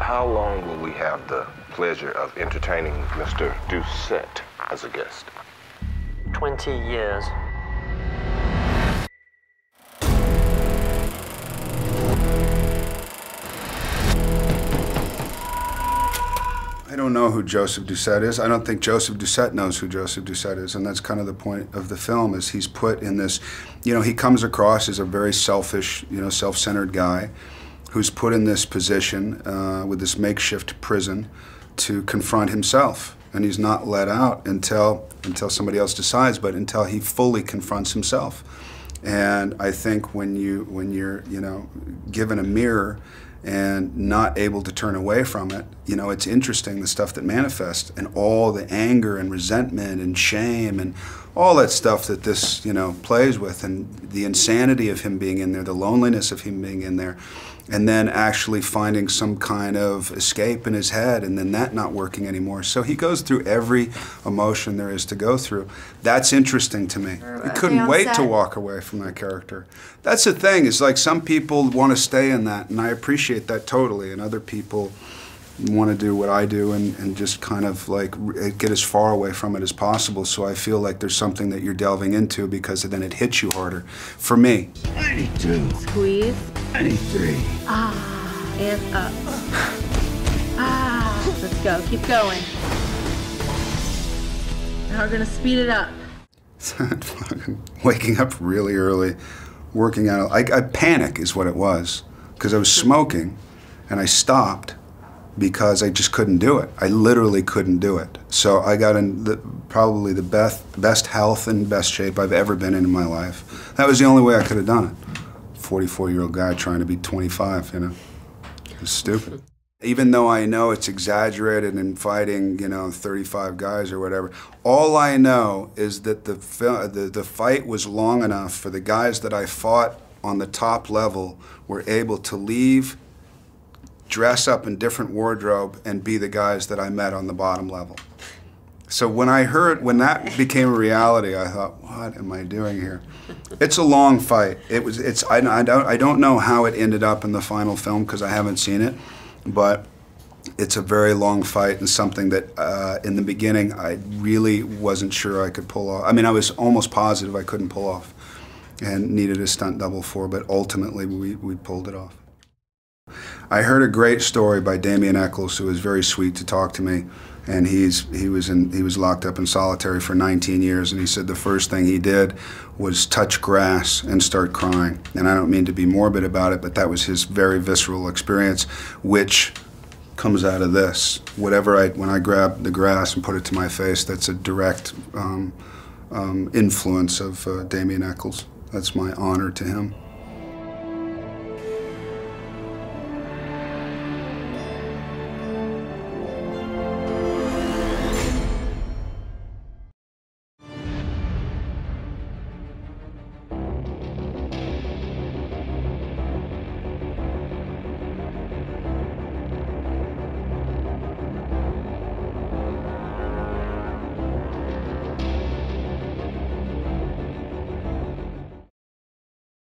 how long will we have the pleasure of entertaining Mr. Doucette as a guest? 20 years. I don't know who Joseph Doucette is. I don't think Joseph Doucette knows who Joseph Doucette is, and that's kind of the point of the film, is he's put in this, you know, he comes across as a very selfish, you know, self-centered guy who's put in this position with this makeshift prison to confront himself. And he's not let out until somebody else decides, but until he fully confronts himself. And I think when you're, you know, given a mirror and not able to turn away from it, you know, it's interesting the stuff that manifests and all the anger and resentment and shame and all that stuff that this, you know, plays with, and the insanity of him being in there, the loneliness of him being in there, and then actually finding some kind of escape in his head, and then that not working anymore. So he goes through every emotion there is to go through. That's interesting to me. I couldn't wait to walk away from that character. That's the thing, is like some people want to stay in that, and I appreciate that totally, and other people want to do what I do and just kind of like get as far away from it as possible. So I feel like there's something that you're delving into, because then it hits you harder. For me. 92. Squeeze. 93. Ah, and up. Ah, let's go. Keep going. Now we're gonna speed it up. Fucking waking up really early, working out. I panic is what it was, because I was smoking, and I stopped because I just couldn't do it. I literally couldn't do it. So I got in probably the best health and best shape I've ever been in my life. That was the only way I could have done it. 44-year-old guy trying to be 25, you know. It was stupid. Even though I know it's exaggerated and fighting, you know, 35 guys or whatever, all I know is that the fight was long enough for the guys that I fought on the top level were able to leave, dress up in different wardrobe, and be the guys that I met on the bottom level. So when when that became a reality, I thought, what am I doing here? It's a long fight. I don't know how it ended up in the final film, because I haven't seen it, but it's a very long fight, and something that in the beginning I really wasn't sure I could pull off. I mean, I was almost positive I couldn't pull off and needed a stunt double for, but ultimately we pulled it off. I heard a great story by Damien Eccles, who was very sweet to talk to me, and he was locked up in solitary for 19 years, and he said the first thing he did was touch grass and start crying. And I don't mean to be morbid about it, but that was his very visceral experience, which comes out of this. When I grab the grass and put it to my face, that's a direct influence of Damien Eccles. That's my honor to him.